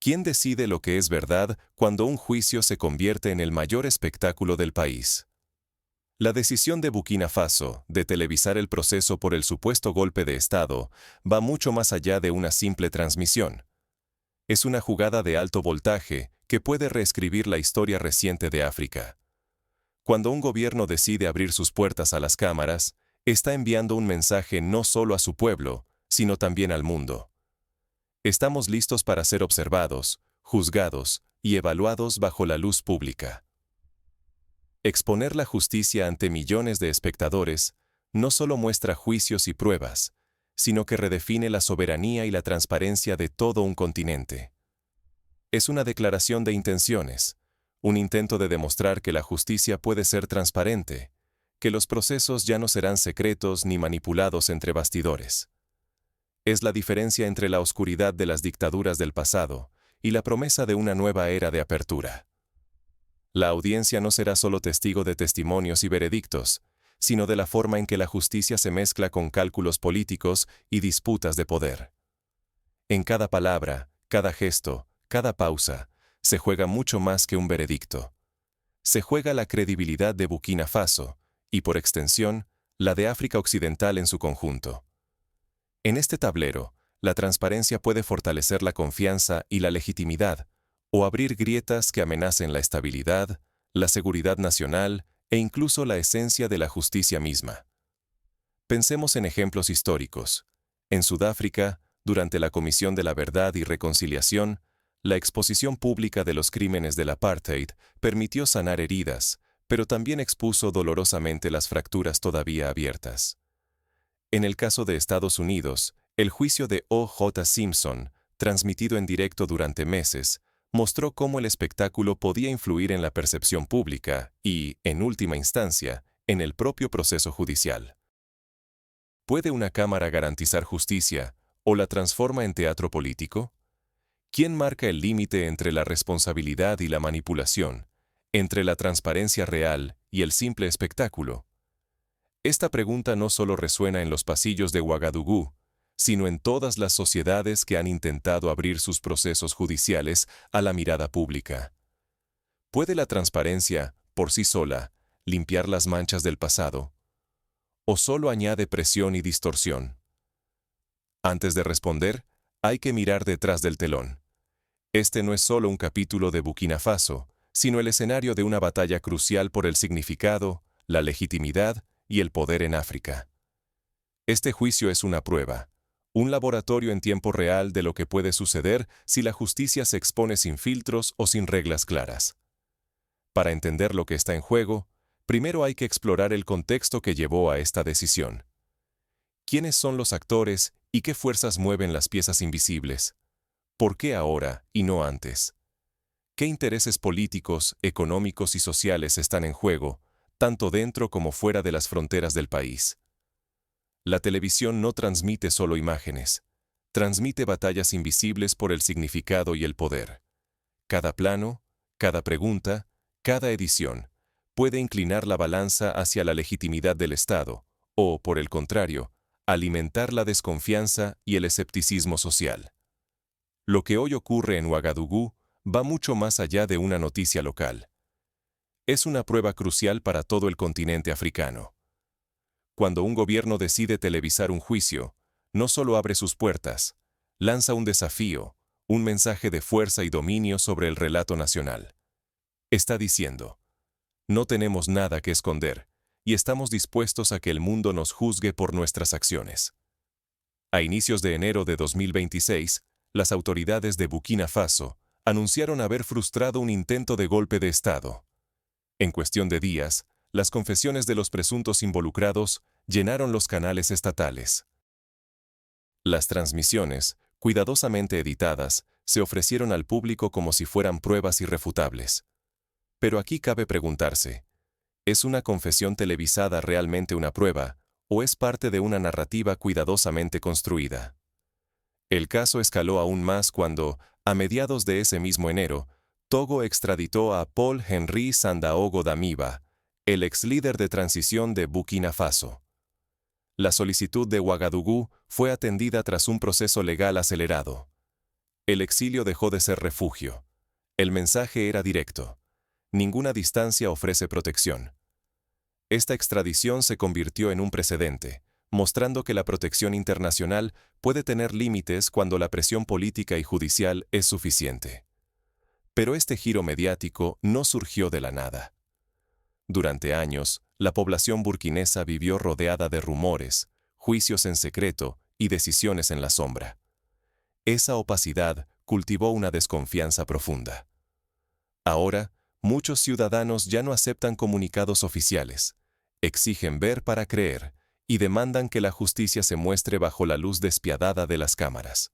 ¿Quién decide lo que es verdad cuando un juicio se convierte en el mayor espectáculo del país? La decisión de Burkina Faso de televisar el proceso por el supuesto golpe de Estado va mucho más allá de una simple transmisión. Es una jugada de alto voltaje que puede reescribir la historia reciente de África. Cuando un gobierno decide abrir sus puertas a las cámaras, está enviando un mensaje no solo a su pueblo, sino también al mundo. Estamos listos para ser observados, juzgados y evaluados bajo la luz pública. Exponer la justicia ante millones de espectadores no solo muestra juicios y pruebas, sino que redefine la soberanía y la transparencia de todo un continente. Es una declaración de intenciones, un intento de demostrar que la justicia puede ser transparente, que los procesos ya no serán secretos ni manipulados entre bastidores. Es la diferencia entre la oscuridad de las dictaduras del pasado y la promesa de una nueva era de apertura. La audiencia no será solo testigo de testimonios y veredictos, sino de la forma en que la justicia se mezcla con cálculos políticos y disputas de poder. En cada palabra, cada gesto, cada pausa, se juega mucho más que un veredicto. Se juega la credibilidad de Burkina Faso, y por extensión, la de África Occidental en su conjunto. En este tablero, la transparencia puede fortalecer la confianza y la legitimidad, o abrir grietas que amenacen la estabilidad, la seguridad nacional e incluso la esencia de la justicia misma. Pensemos en ejemplos históricos. En Sudáfrica, durante la Comisión de la Verdad y Reconciliación, la exposición pública de los crímenes del apartheid permitió sanar heridas, pero también expuso dolorosamente las fracturas todavía abiertas. En el caso de Estados Unidos, el juicio de O.J. Simpson, transmitido en directo durante meses, mostró cómo el espectáculo podía influir en la percepción pública y, en última instancia, en el propio proceso judicial. ¿Puede una cámara garantizar justicia o la transforma en teatro político? ¿Quién marca el límite entre la responsabilidad y la manipulación, entre la transparencia real y el simple espectáculo? Esta pregunta no solo resuena en los pasillos de Ouagadougou, sino en todas las sociedades que han intentado abrir sus procesos judiciales a la mirada pública. ¿Puede la transparencia, por sí sola, limpiar las manchas del pasado? ¿O solo añade presión y distorsión? Antes de responder, hay que mirar detrás del telón. Este no es solo un capítulo de Burkina Faso, sino el escenario de una batalla crucial por el significado, la legitimidad y el poder en África. Este juicio es una prueba, un laboratorio en tiempo real de lo que puede suceder si la justicia se expone sin filtros o sin reglas claras. Para entender lo que está en juego, primero hay que explorar el contexto que llevó a esta decisión. ¿Quiénes son los actores y qué fuerzas mueven las piezas invisibles? ¿Por qué ahora y no antes? ¿Qué intereses políticos, económicos y sociales están en juego, tanto dentro como fuera de las fronteras del país? La televisión no transmite solo imágenes, transmite batallas invisibles por el significado y el poder. Cada plano, cada pregunta, cada edición, puede inclinar la balanza hacia la legitimidad del Estado, o, por el contrario, alimentar la desconfianza y el escepticismo social. Lo que hoy ocurre en Ouagadougou va mucho más allá de una noticia local. Es una prueba crucial para todo el continente africano. Cuando un gobierno decide televisar un juicio, no solo abre sus puertas, lanza un desafío, un mensaje de fuerza y dominio sobre el relato nacional. Está diciendo, no tenemos nada que esconder, y estamos dispuestos a que el mundo nos juzgue por nuestras acciones. A inicios de enero de 2026, las autoridades de Burkina Faso anunciaron haber frustrado un intento de golpe de Estado. En cuestión de días, las confesiones de los presuntos involucrados llenaron los canales estatales. Las transmisiones, cuidadosamente editadas, se ofrecieron al público como si fueran pruebas irrefutables. Pero aquí cabe preguntarse, ¿es una confesión televisada realmente una prueba, o es parte de una narrativa cuidadosamente construida? El caso escaló aún más cuando, a mediados de ese mismo enero, Togo extraditó a Paul-Henri Sandaogo Damiba, el ex líder de transición de Burkina Faso. La solicitud de Ouagadougou fue atendida tras un proceso legal acelerado. El exilio dejó de ser refugio. El mensaje era directo. Ninguna distancia ofrece protección. Esta extradición se convirtió en un precedente, mostrando que la protección internacional puede tener límites cuando la presión política y judicial es suficiente. Pero este giro mediático no surgió de la nada. Durante años, la población burkinesa vivió rodeada de rumores, juicios en secreto y decisiones en la sombra. Esa opacidad cultivó una desconfianza profunda. Ahora, muchos ciudadanos ya no aceptan comunicados oficiales, exigen ver para creer y demandan que la justicia se muestre bajo la luz despiadada de las cámaras.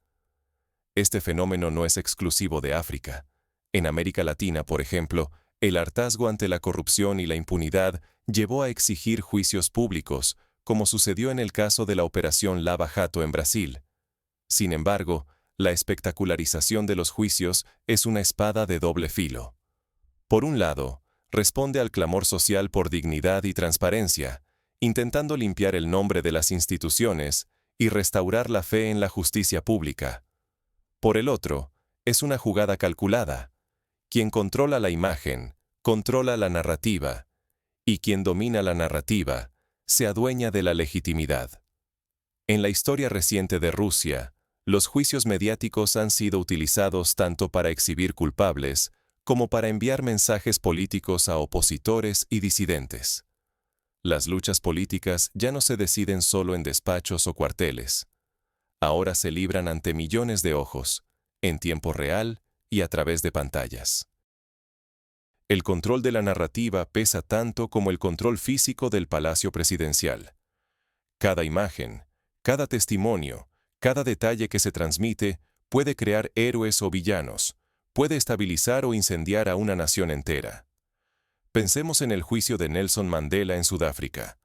Este fenómeno no es exclusivo de África. En América Latina, por ejemplo, el hartazgo ante la corrupción y la impunidad llevó a exigir juicios públicos, como sucedió en el caso de la Operación Lava Jato en Brasil. Sin embargo, la espectacularización de los juicios es una espada de doble filo. Por un lado, responde al clamor social por dignidad y transparencia, intentando limpiar el nombre de las instituciones y restaurar la fe en la justicia pública. Por el otro, es una jugada calculada. Quien controla la imagen, controla la narrativa, y quien domina la narrativa, se adueña de la legitimidad. En la historia reciente de Rusia, los juicios mediáticos han sido utilizados tanto para exhibir culpables como para enviar mensajes políticos a opositores y disidentes. Las luchas políticas ya no se deciden solo en despachos o cuarteles. Ahora se libran ante millones de ojos, en tiempo real y a través de pantallas. El control de la narrativa pesa tanto como el control físico del Palacio Presidencial. Cada imagen, cada testimonio, cada detalle que se transmite puede crear héroes o villanos, puede estabilizar o incendiar a una nación entera. Pensemos en el juicio de Nelson Mandela en Sudáfrica.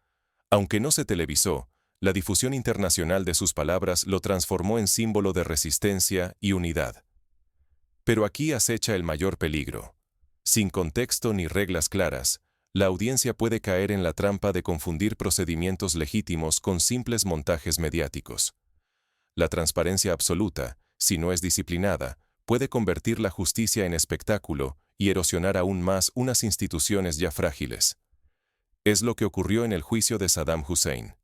Aunque no se televisó, la difusión internacional de sus palabras lo transformó en símbolo de resistencia y unidad. Pero aquí acecha el mayor peligro. Sin contexto ni reglas claras, la audiencia puede caer en la trampa de confundir procedimientos legítimos con simples montajes mediáticos. La transparencia absoluta, si no es disciplinada, puede convertir la justicia en espectáculo y erosionar aún más unas instituciones ya frágiles. Es lo que ocurrió en el juicio de Saddam Hussein.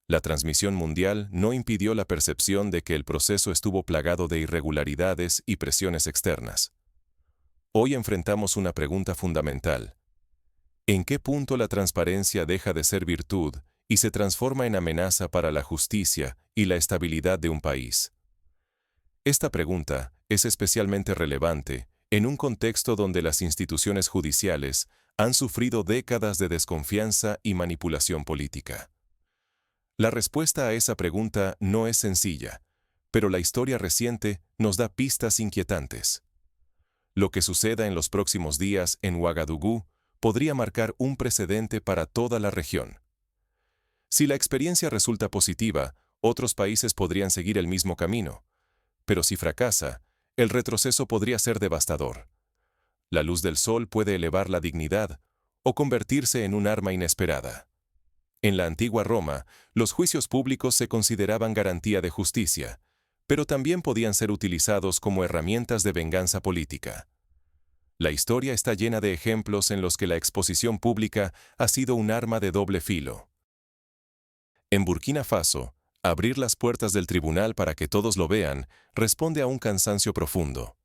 La transmisión mundial no impidió la percepción de que el proceso estuvo plagado de irregularidades y presiones externas. Hoy enfrentamos una pregunta fundamental. ¿En qué punto la transparencia deja de ser virtud y se transforma en amenaza para la justicia y la estabilidad de un país? Esta pregunta es especialmente relevante en un contexto donde las instituciones judiciales han sufrido décadas de desconfianza y manipulación política. La respuesta a esa pregunta no es sencilla, pero la historia reciente nos da pistas inquietantes. Lo que suceda en los próximos días en Ouagadougou podría marcar un precedente para toda la región. Si la experiencia resulta positiva, otros países podrían seguir el mismo camino. Pero si fracasa, el retroceso podría ser devastador. La luz del sol puede elevar la dignidad o convertirse en un arma inesperada. En la antigua Roma, los juicios públicos se consideraban garantía de justicia, pero también podían ser utilizados como herramientas de venganza política. La historia está llena de ejemplos en los que la exposición pública ha sido un arma de doble filo. En Burkina Faso, abrir las puertas del tribunal para que todos lo vean responde a un cansancio profundo.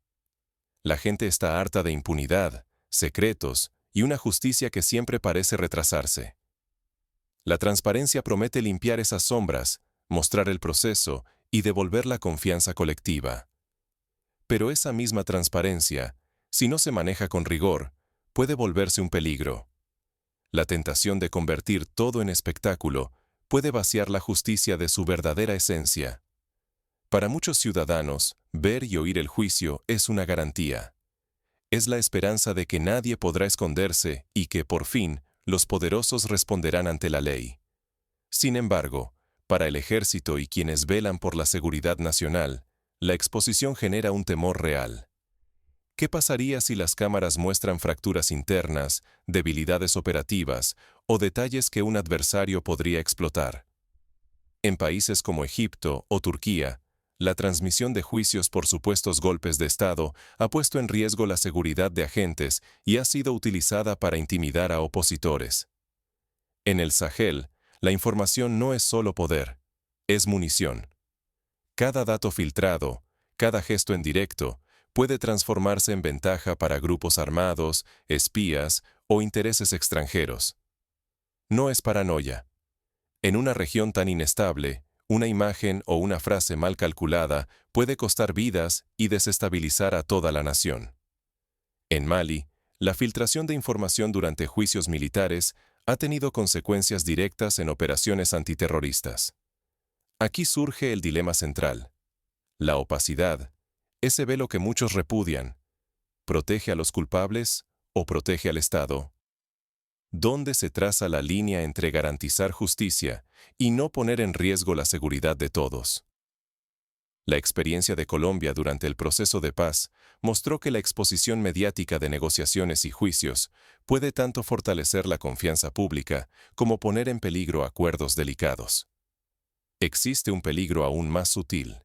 La gente está harta de impunidad, secretos y una justicia que siempre parece retrasarse. La transparencia promete limpiar esas sombras, mostrar el proceso y devolver la confianza colectiva. Pero esa misma transparencia, si no se maneja con rigor, puede volverse un peligro. La tentación de convertir todo en espectáculo puede vaciar la justicia de su verdadera esencia. Para muchos ciudadanos, ver y oír el juicio es una garantía. Es la esperanza de que nadie podrá esconderse y que, por fin, los poderosos responderán ante la ley. Sin embargo, para el ejército y quienes velan por la seguridad nacional, la exposición genera un temor real. ¿Qué pasaría si las cámaras muestran fracturas internas, debilidades operativas o detalles que un adversario podría explotar? En países como Egipto o Turquía, la transmisión de juicios por supuestos golpes de Estado ha puesto en riesgo la seguridad de agentes y ha sido utilizada para intimidar a opositores. En el Sahel, la información no es solo poder, es munición. Cada dato filtrado, cada gesto en directo, puede transformarse en ventaja para grupos armados, espías o intereses extranjeros. No es paranoia. En una región tan inestable, una imagen o una frase mal calculada puede costar vidas y desestabilizar a toda la nación. En Mali, la filtración de información durante juicios militares ha tenido consecuencias directas en operaciones antiterroristas. Aquí surge el dilema central. La opacidad, ese velo que muchos repudian, ¿protege a los culpables o protege al Estado? ¿Dónde se traza la línea entre garantizar justicia y no poner en riesgo la seguridad de todos? La experiencia de Colombia durante el proceso de paz mostró que la exposición mediática de negociaciones y juicios puede tanto fortalecer la confianza pública como poner en peligro acuerdos delicados. Existe un peligro aún más sutil.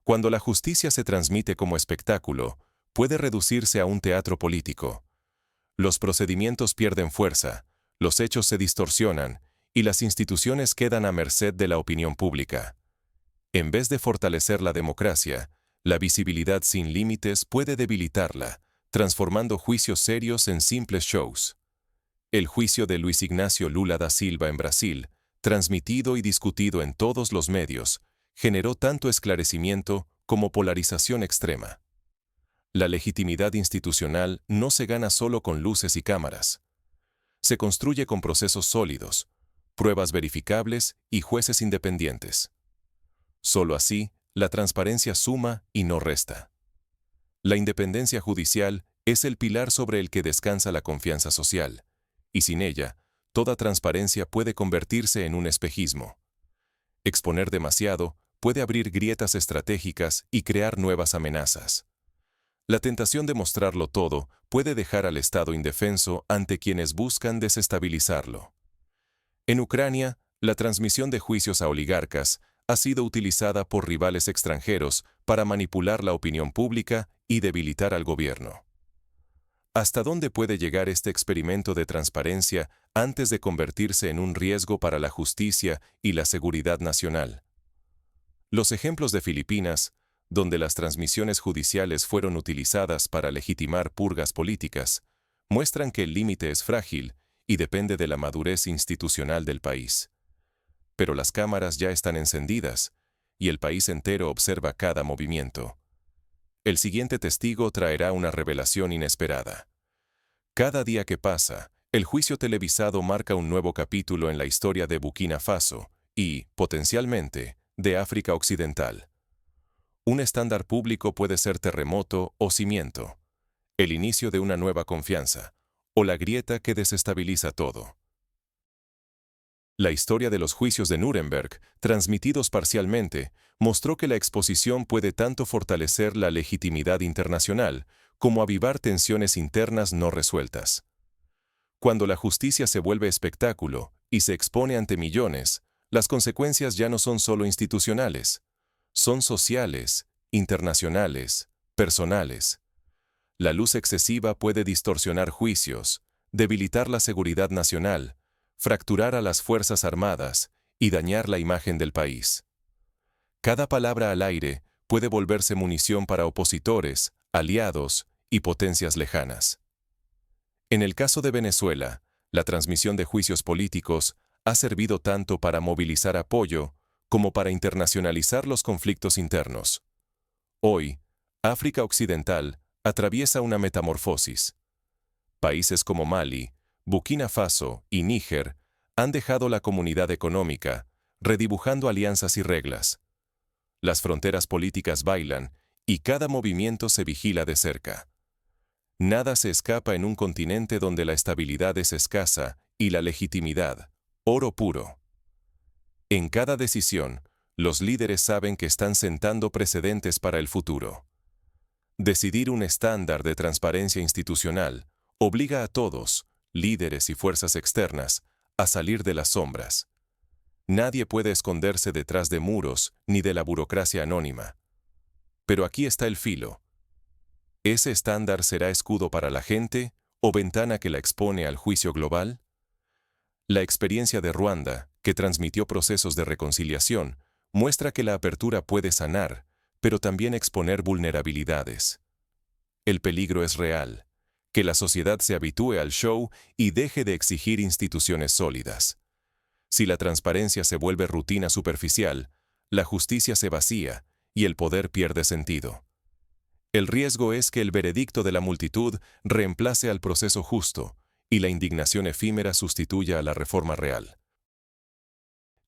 Cuando la justicia se transmite como espectáculo, puede reducirse a un teatro político. Los procedimientos pierden fuerza, los hechos se distorsionan y las instituciones quedan a merced de la opinión pública. En vez de fortalecer la democracia, la visibilidad sin límites puede debilitarla, transformando juicios serios en simples shows. El juicio de Luis Ignacio Lula da Silva en Brasil, transmitido y discutido en todos los medios, generó tanto esclarecimiento como polarización extrema. La legitimidad institucional no se gana solo con luces y cámaras. Se construye con procesos sólidos, pruebas verificables y jueces independientes. Solo así, la transparencia suma y no resta. La independencia judicial es el pilar sobre el que descansa la confianza social, y sin ella, toda transparencia puede convertirse en un espejismo. Exponer demasiado puede abrir grietas estratégicas y crear nuevas amenazas. La tentación de mostrarlo todo puede dejar al Estado indefenso ante quienes buscan desestabilizarlo. En Ucrania, la transmisión de juicios a oligarcas ha sido utilizada por rivales extranjeros para manipular la opinión pública y debilitar al gobierno. ¿Hasta dónde puede llegar este experimento de transparencia antes de convertirse en un riesgo para la justicia y la seguridad nacional? Los ejemplos de Filipinas, donde las transmisiones judiciales fueron utilizadas para legitimar purgas políticas, muestran que el límite es frágil y depende de la madurez institucional del país. Pero las cámaras ya están encendidas y el país entero observa cada movimiento. El siguiente testigo traerá una revelación inesperada. Cada día que pasa, el juicio televisado marca un nuevo capítulo en la historia de Burkina Faso y, potencialmente, de África Occidental. Un estándar público puede ser terremoto o cimiento, el inicio de una nueva confianza, o la grieta que desestabiliza todo. La historia de los juicios de Nuremberg, transmitidos parcialmente, mostró que la exposición puede tanto fortalecer la legitimidad internacional como avivar tensiones internas no resueltas. Cuando la justicia se vuelve espectáculo y se expone ante millones, las consecuencias ya no son solo institucionales, son sociales, internacionales, personales. La luz excesiva puede distorsionar juicios, debilitar la seguridad nacional, fracturar a las Fuerzas Armadas y dañar la imagen del país. Cada palabra al aire puede volverse munición para opositores, aliados y potencias lejanas. En el caso de Venezuela, la transmisión de juicios políticos ha servido tanto para movilizar apoyo como para internacionalizar los conflictos internos. Hoy, África Occidental atraviesa una metamorfosis. Países como Mali, Burkina Faso y Níger han dejado la comunidad económica, redibujando alianzas y reglas. Las fronteras políticas bailan y cada movimiento se vigila de cerca. Nada se escapa en un continente donde la estabilidad es escasa y la legitimidad, oro puro. En cada decisión, los líderes saben que están sentando precedentes para el futuro. Decidir un estándar de transparencia institucional obliga a todos, líderes y fuerzas externas, a salir de las sombras. Nadie puede esconderse detrás de muros ni de la burocracia anónima. Pero aquí está el filo. ¿Ese estándar será escudo para la gente o ventana que la expone al juicio global? La experiencia de Ruanda, que transmitió procesos de reconciliación, muestra que la apertura puede sanar, pero también exponer vulnerabilidades. El peligro es real, que la sociedad se habitúe al show y deje de exigir instituciones sólidas. Si la transparencia se vuelve rutina superficial, la justicia se vacía y el poder pierde sentido. El riesgo es que el veredicto de la multitud reemplace al proceso justo y la indignación efímera sustituya a la reforma real.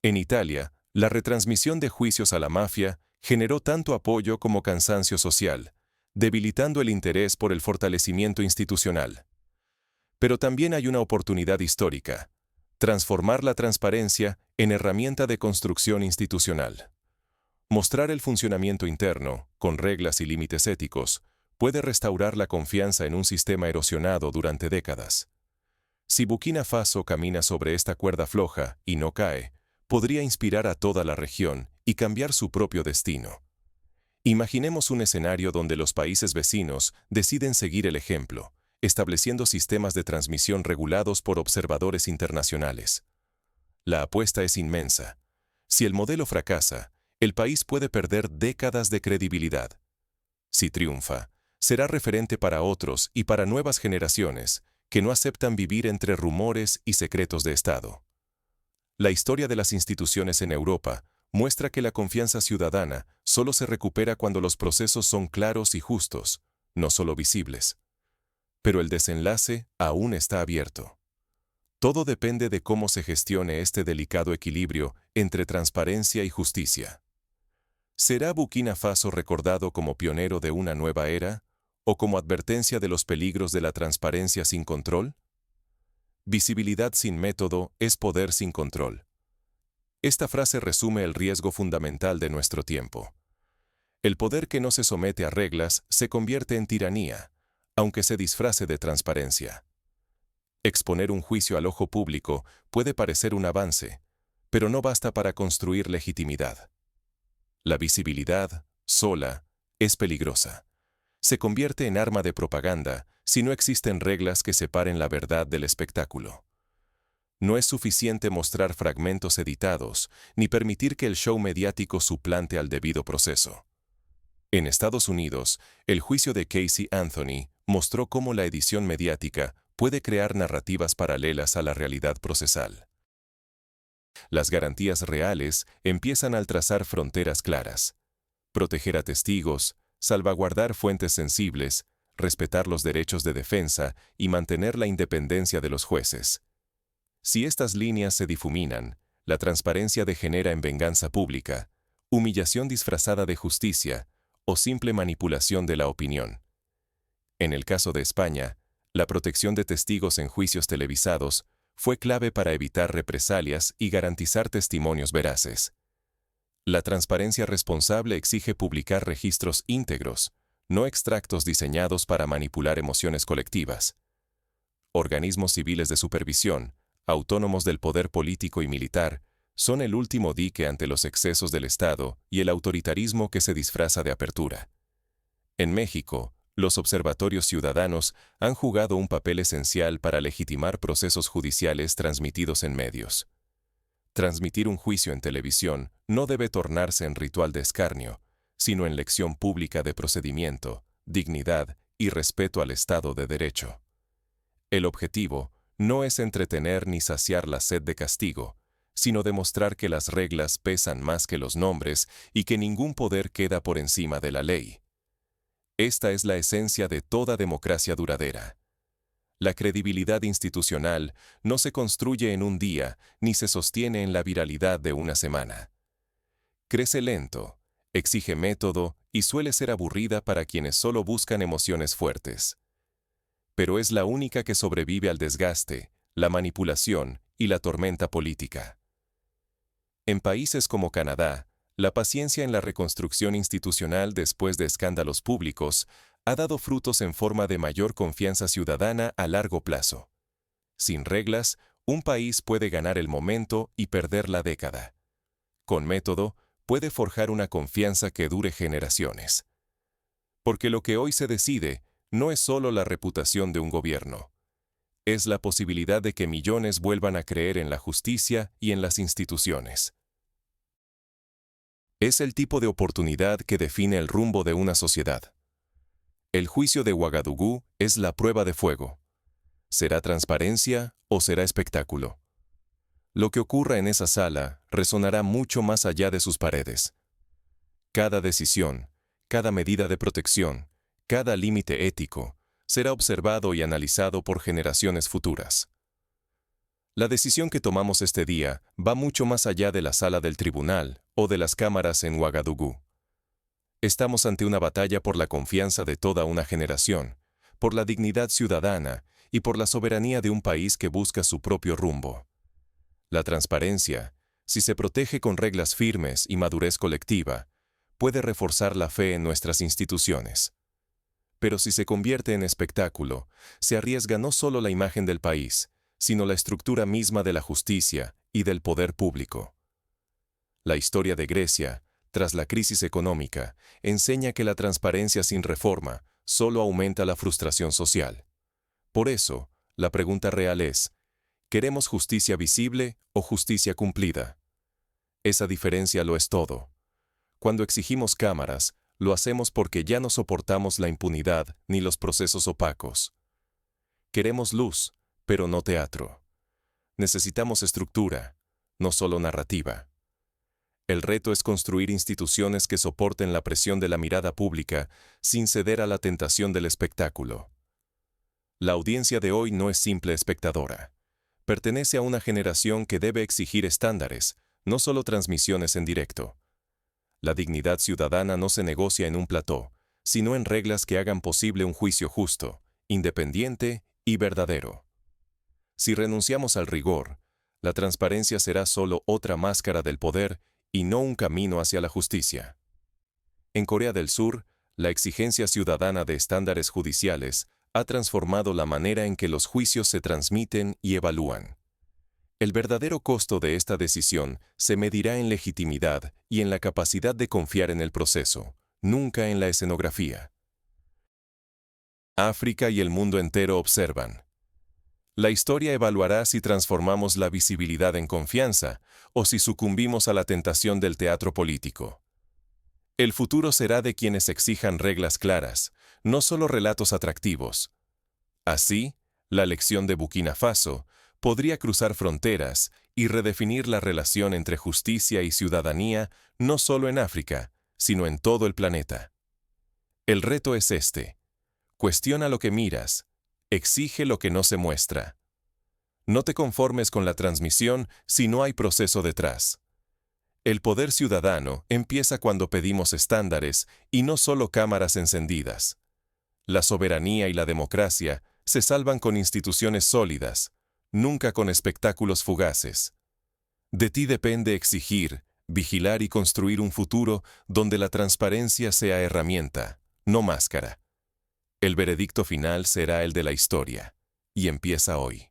En Italia, la retransmisión de juicios a la mafia generó tanto apoyo como cansancio social, debilitando el interés por el fortalecimiento institucional. Pero también hay una oportunidad histórica: transformar la transparencia en herramienta de construcción institucional. Mostrar el funcionamiento interno, con reglas y límites éticos, puede restaurar la confianza en un sistema erosionado durante décadas. Si Burkina Faso camina sobre esta cuerda floja y no cae, podría inspirar a toda la región y cambiar su propio destino. Imaginemos un escenario donde los países vecinos deciden seguir el ejemplo, estableciendo sistemas de transmisión regulados por observadores internacionales. La apuesta es inmensa. Si el modelo fracasa, el país puede perder décadas de credibilidad. Si triunfa, será referente para otros y para nuevas generaciones que no aceptan vivir entre rumores y secretos de Estado. La historia de las instituciones en Europa muestra que la confianza ciudadana solo se recupera cuando los procesos son claros y justos, no solo visibles. Pero el desenlace aún está abierto. Todo depende de cómo se gestione este delicado equilibrio entre transparencia y justicia. ¿Será Burkina Faso recordado como pionero de una nueva era o como advertencia de los peligros de la transparencia sin control? Visibilidad sin método es poder sin control. Esta frase resume el riesgo fundamental de nuestro tiempo. El poder que no se somete a reglas se convierte en tiranía, aunque se disfrace de transparencia. Exponer un juicio al ojo público puede parecer un avance, pero no basta para construir legitimidad. La visibilidad, sola, es peligrosa. Se convierte en arma de propaganda si no existen reglas que separen la verdad del espectáculo. No es suficiente mostrar fragmentos editados, ni permitir que el show mediático suplante al debido proceso. En Estados Unidos, el juicio de Casey Anthony mostró cómo la edición mediática puede crear narrativas paralelas a la realidad procesal. Las garantías reales empiezan al trazar fronteras claras: proteger a testigos, salvaguardar fuentes sensibles, respetar los derechos de defensa y mantener la independencia de los jueces. Si estas líneas se difuminan, la transparencia degenera en venganza pública, humillación disfrazada de justicia o simple manipulación de la opinión. En el caso de España, la protección de testigos en juicios televisados fue clave para evitar represalias y garantizar testimonios veraces. La transparencia responsable exige publicar registros íntegros, no extractos diseñados para manipular emociones colectivas. Organismos civiles de supervisión, autónomos del poder político y militar, son el último dique ante los excesos del Estado y el autoritarismo que se disfraza de apertura. En México, los observatorios ciudadanos han jugado un papel esencial para legitimar procesos judiciales transmitidos en medios. Transmitir un juicio en televisión no debe tornarse en ritual de escarnio, sino en lección pública de procedimiento, dignidad y respeto al Estado de Derecho. El objetivo no es entretener ni saciar la sed de castigo, sino demostrar que las reglas pesan más que los nombres y que ningún poder queda por encima de la ley. Esta es la esencia de toda democracia duradera. La credibilidad institucional no se construye en un día ni se sostiene en la viralidad de una semana. Crece lento, exige método y suele ser aburrida para quienes solo buscan emociones fuertes. Pero es la única que sobrevive al desgaste, la manipulación y la tormenta política. En países como Canadá, la paciencia en la reconstrucción institucional después de escándalos públicos ha dado frutos en forma de mayor confianza ciudadana a largo plazo. Sin reglas, un país puede ganar el momento y perder la década. Con método, puede forjar una confianza que dure generaciones. Porque lo que hoy se decide no es solo la reputación de un gobierno. Es la posibilidad de que millones vuelvan a creer en la justicia y en las instituciones. Es el tipo de oportunidad que define el rumbo de una sociedad. El juicio de Ouagadougou es la prueba de fuego. ¿Será transparencia o será espectáculo? Lo que ocurra en esa sala resonará mucho más allá de sus paredes. Cada decisión, cada medida de protección, cada límite ético, será observado y analizado por generaciones futuras. La decisión que tomamos este día va mucho más allá de la sala del tribunal o de las cámaras en Ouagadougou. Estamos ante una batalla por la confianza de toda una generación, por la dignidad ciudadana y por la soberanía de un país que busca su propio rumbo. La transparencia, si se protege con reglas firmes y madurez colectiva, puede reforzar la fe en nuestras instituciones. Pero si se convierte en espectáculo, se arriesga no solo la imagen del país, sino la estructura misma de la justicia y del poder público. La historia de Grecia, tras la crisis económica, enseña que la transparencia sin reforma solo aumenta la frustración social. Por eso, la pregunta real es, ¿queremos justicia visible o justicia cumplida? Esa diferencia lo es todo. Cuando exigimos cámaras, lo hacemos porque ya no soportamos la impunidad ni los procesos opacos. Queremos luz, pero no teatro. Necesitamos estructura, no solo narrativa. El reto es construir instituciones que soporten la presión de la mirada pública sin ceder a la tentación del espectáculo. La audiencia de hoy no es simple espectadora. Pertenece a una generación que debe exigir estándares, no solo transmisiones en directo. La dignidad ciudadana no se negocia en un plató, sino en reglas que hagan posible un juicio justo, independiente y verdadero. Si renunciamos al rigor, la transparencia será solo otra máscara del poder y no un camino hacia la justicia. En Corea del Sur, la exigencia ciudadana de estándares judiciales ha transformado la manera en que los juicios se transmiten y evalúan. El verdadero costo de esta decisión se medirá en legitimidad y en la capacidad de confiar en el proceso, nunca en la escenografía. África y el mundo entero observan. La historia evaluará si transformamos la visibilidad en confianza o si sucumbimos a la tentación del teatro político. El futuro será de quienes exijan reglas claras, no solo relatos atractivos. Así, la elección de Burkina Faso podría cruzar fronteras y redefinir la relación entre justicia y ciudadanía no solo en África, sino en todo el planeta. El reto es este. Cuestiona lo que miras, exige lo que no se muestra. No te conformes con la transmisión si no hay proceso detrás. El poder ciudadano empieza cuando pedimos estándares y no solo cámaras encendidas. La soberanía y la democracia se salvan con instituciones sólidas, nunca con espectáculos fugaces. De ti depende exigir, vigilar y construir un futuro donde la transparencia sea herramienta, no máscara. El veredicto final será el de la historia, y empieza hoy.